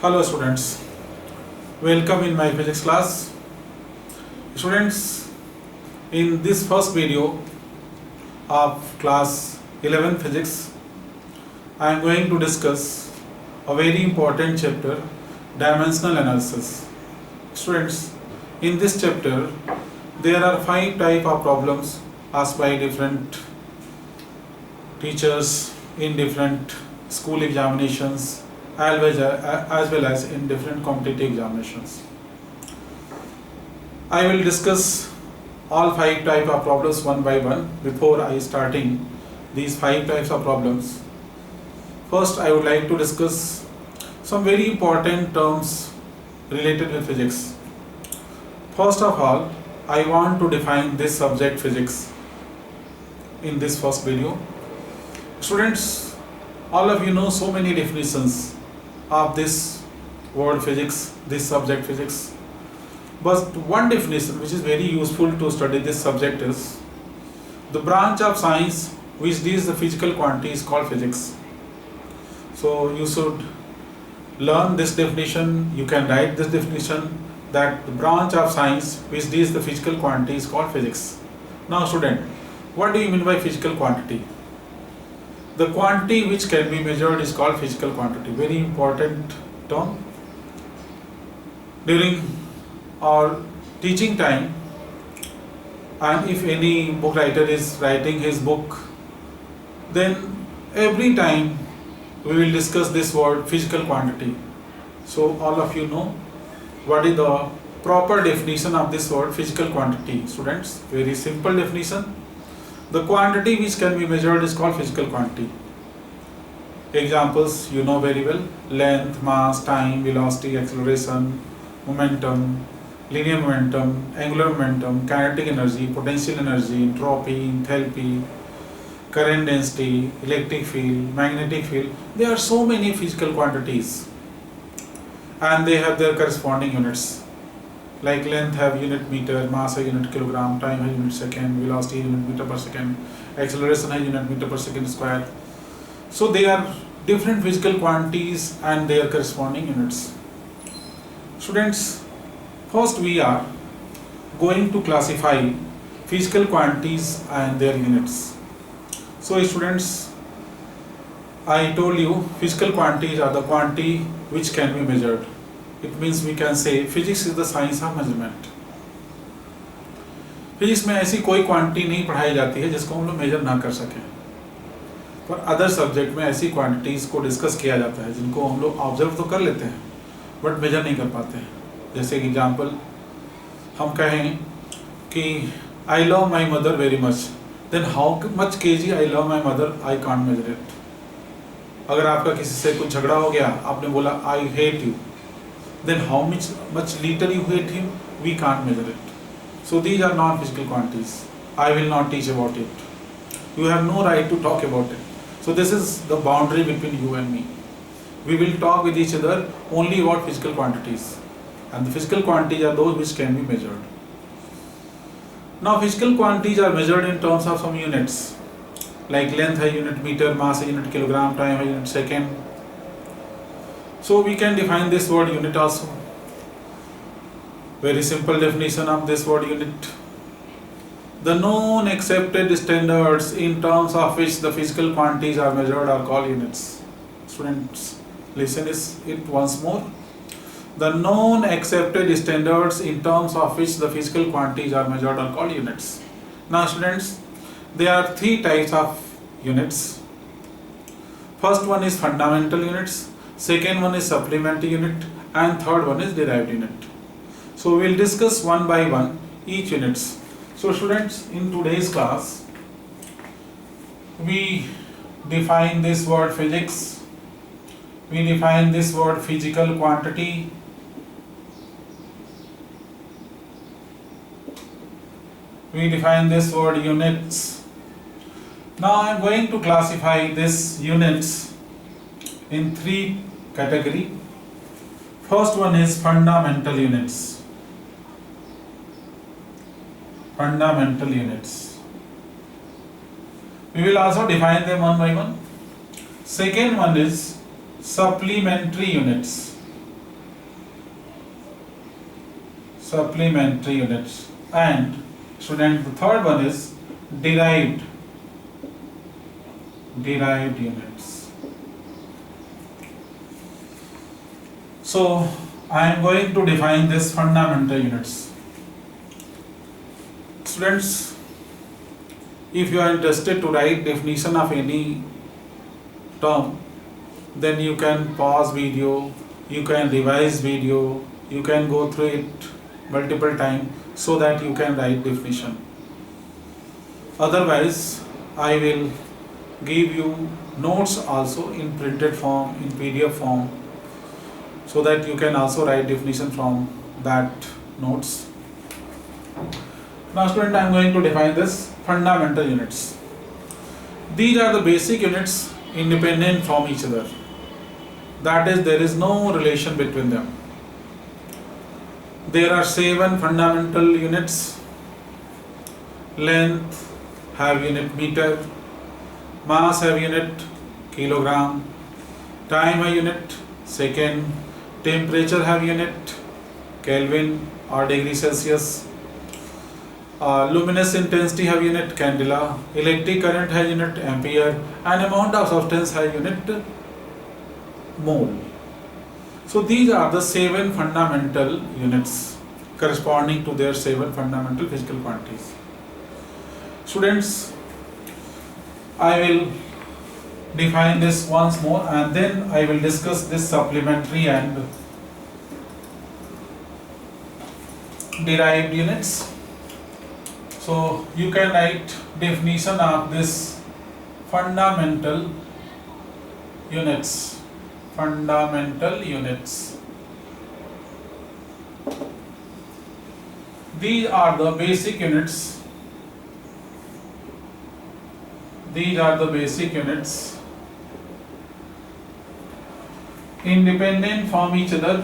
Hello students, welcome in my physics class. Students, in this first video of class 11 physics, I am going to discuss a very important chapter, dimensional analysis. Students, in this chapter there are 5 types of problems asked by different teachers in different school examinations as well as in different competitive examinations. I will discuss all 5 types of problems one by one before I starting these 5 types of problems. First, I would like to discuss some very important terms related with physics. First of all, I want to define this subject physics in this first video. Students, all of you know so many definitions of this word physics, this subject physics. But one definition which is very useful to study this subject is the branch of science which deals the physical quantity is called physics. So you should learn this definition, you can write this definition, that the branch of science which deals the physical quantity is called physics. Now student, what do you mean by physical quantity? The quantity which can be measured is called physical quantity. Very important term. During our teaching time, and if any book writer is writing his book, then every time we will discuss this word physical quantity. So all of you know what is the proper definition of this word physical quantity, students. Very simple definition. The quantity which can be measured is called physical quantity. Examples you know very well: length, mass, time, velocity, acceleration, momentum, linear momentum, angular momentum, kinetic energy, potential energy, entropy, enthalpy, current density, electric field, magnetic field. There are so many physical quantities and they have their corresponding units. Like length have unit meter, mass have unit kilogram, time have unit second, velocity unit meter per second, acceleration have unit meter per second square. So they are different physical quantities and their corresponding units. Students, first we are going to classify physical quantities and their units. So students, I told you physical quantities are the quantity which can be measured. It means we can say physics is the science of measurement. Physics में ऐसी कोई quantity नहीं पढ़ाई जाती है जिसको हम लोग मेजर ना कर सकें, पर अदर सब्जेक्ट में ऐसी क्वांटिटीज को डिस्कस किया जाता है जिनको हम लोग ऑब्जर्व तो कर लेते हैं बट मेजर नहीं कर पाते हैं. जैसे कि एग्जांपल हम कहें कि I love my mother very much, then how much KG I love my mother I can't measure it. अगर आपका किसी से कुछ झगड़ा हो गया, आपने बोला I hate you, then how much liter you hate him, we can't measure it. So these are non-physical quantities. I will not teach about it. You have no right to talk about it. So this is the boundary between you and me. We will talk with each other only about physical quantities, and the physical quantities are those which can be measured. Now physical quantities are measured in terms of some units, like length है unit meter, mass है unit kilogram, time है unit second. So we can define this word unit also. Very simple definition of this word unit. The known accepted standards in terms of which the physical quantities are measured are called units. Students, listen it once more. The known accepted standards in terms of which the physical quantities are measured are called units. Now students, there are 3 types of units. First one is fundamental units, second one is supplementary unit, and third one is derived unit. So we will discuss one by one each units. So students, in today's class we define this word physics, we define this word physical quantity, we define this word units. Now I am going to classify these units in 3 categories. First one is fundamental units. Fundamental units. We will also define them one by one. Second one is supplementary units. supplementary units, and student the third one is derived units. So I am going to define this fundamental units. Students, if you are interested to write definition of any term, then you can pause video, you can revise video, you can go through it multiple times so that you can write definition. Otherwise, I will give you notes also in printed form, in PDF form, so that you can also write definition from that notes. Now student, I am going to define this fundamental units. These are the basic units independent from each other. That is, there is no relation between them. There are 7 fundamental units. Length have unit meter, mass have unit kilogram, time have unit second, temperature have unit Kelvin or degree Celsius, luminous intensity have unit candela, electric current has unit ampere, and amount of substance has unit mole. So these are the 7 fundamental units corresponding to their 7 fundamental physical quantities. Students, I will define this once more and then I will discuss this supplementary and derived units. So you can write definition of this fundamental units. Fundamental units. These are the basic units. These are the basic units independent from each other.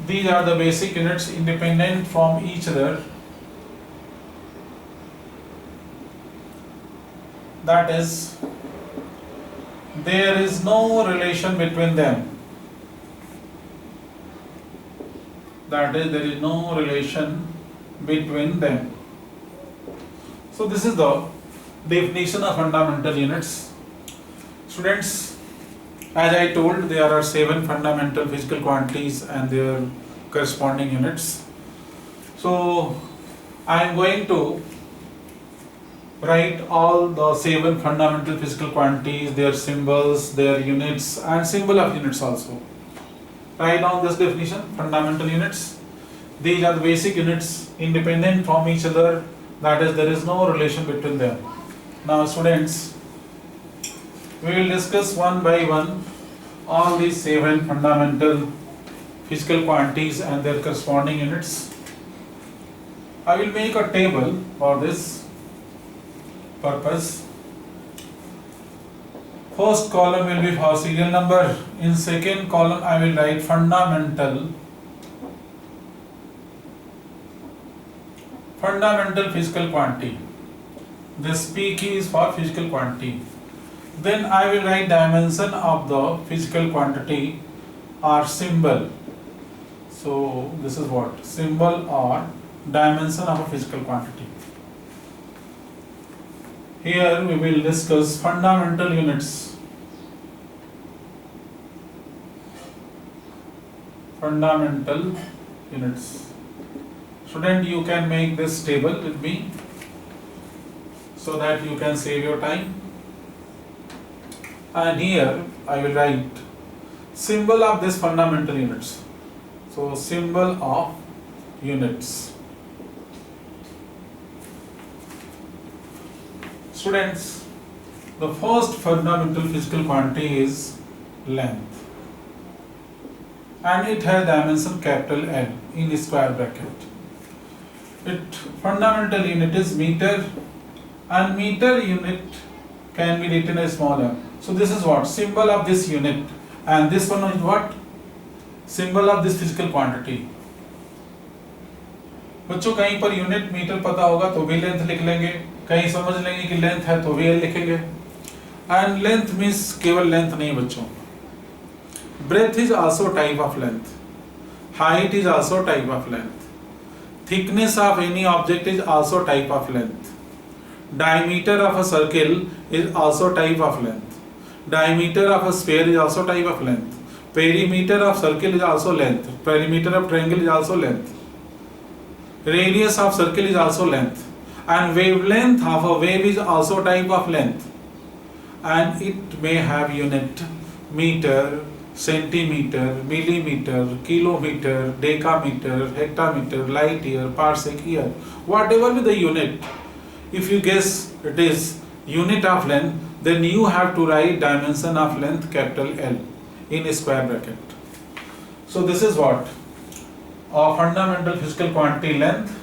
These are the basic units independent from each other. That is, there is no relation between them. That is, there is no relation between them. So this is the definition of fundamental units. Students, as I told, there are 7 fundamental physical quantities and their corresponding units. So I am going to write all the 7 fundamental physical quantities, their symbols, their units, and symbol of units also. Write down this definition: fundamental units. These are the basic units independent from each other. That is, there is no relation between them. Now students, we will discuss one by one all these 7 fundamental physical quantities and their corresponding units. I will make a table for this purpose. First column will be for serial number. In second column I will write fundamental physical quantity. This P key is for physical quantity. Then I will write dimension of the physical quantity or symbol. So this is what? Symbol or dimension of a physical quantity. Here we will discuss fundamental units. Fundamental units. Student, you can make this table with me so that you can save your time. And here I will write symbol of this fundamental units. So symbol of units. Students, the first fundamental physical quantity is length, and it has dimension capital L in square bracket. Its fundamental unit is meter, and meter unit can be written as small m. So this is what? Symbol of this unit, and this one is what? Symbol of this physical quantity. बच्चों कहीं per unit metre पता होगा तो भी length लिख लेंगे, कहीं समझ लेंगे कि लेंथ है तो भी एल लिखेंगे. एंड लेंथ मीन्स केवल लेंथ नहीं बच्चों, Breadth is also type of length. Height is also type of length. Thickness of any object is also type of length. Diameter of a circle is also type of length. Diameter of a sphere is also type of length. Perimeter of circle is also length. Perimeter of triangle is also length. Radius of circle is also length. And wavelength of a wave is also type of length. And it may have unit meter, centimeter, millimeter, kilometer, decameter, hectometer, light year, parsec year, whatever be the unit. If you guess it is unit of length, then you have to write dimension of length capital L in a square bracket. So this is what a fundamental physical quantity length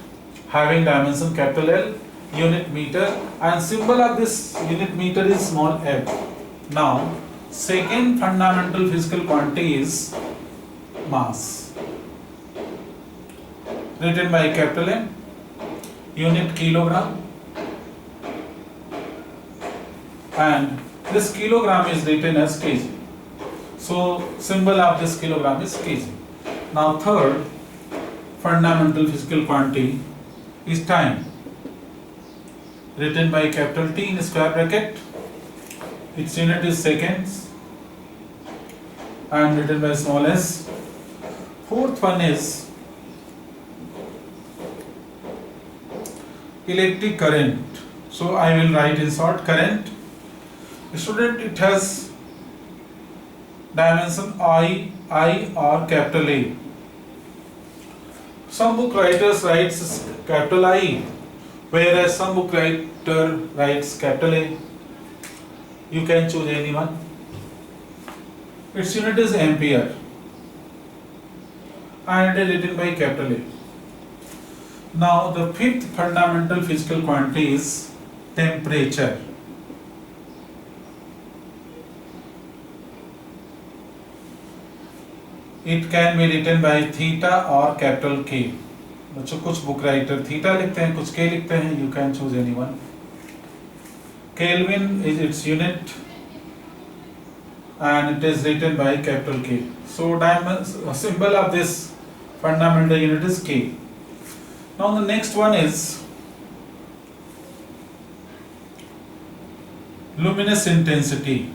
having dimension capital L, unit meter, and symbol of this unit meter is small f. Now second fundamental physical quantity is mass, written by capital M, unit kilogram, and this kilogram is written as kg. So symbol of this kilogram is kg. Now third fundamental physical quantity is time, written by capital T in square bracket. Its unit is seconds and written by small s. Fourth one is electric current. So I will write in short current. Student, it has dimension I or capital A. Some book writers writes capital I, whereas some book writer writes capital A. You can choose anyone. Its unit is ampere and it is written by capital A. Now the fifth fundamental physical quantity is temperature. It can be written by theta or capital K. बच्चों कुछ book writer theta लिखते हैं, कुछ K लिखते हैं. You can choose anyone. Kelvin is its unit and it is written by capital K. So symbol of this fundamental unit is K. Now the next one is luminous intensity.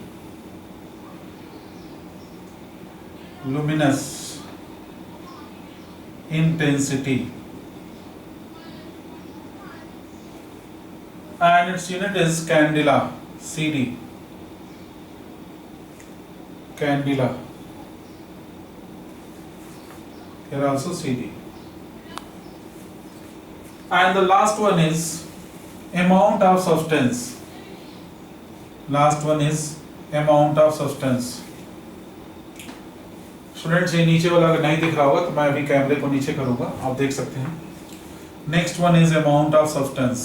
Luminous intensity, and its unit is candela, CD, candela, here also CD. And the last one is amount of substance. Last one is amount of substance. Students ये नीचे वाला अगर नहीं दिख रहा होगा तो मैं अभी कैमरे को नीचे करूंगा, आप देख सकते हैं. Next one is amount of substance.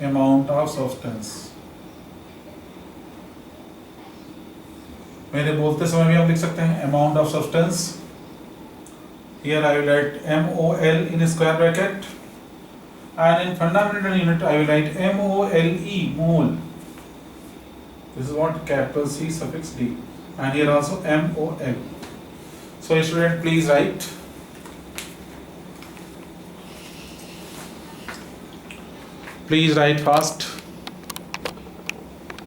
Amount of substance मेरे बोलते समय भी आप लिख सकते हैं amount of substance. Here I will write MOL in square bracket and in fundamental unit I will write MOLE, mole. This is what capital C suffix D. And here also MOL. So student, please write. Please write fast.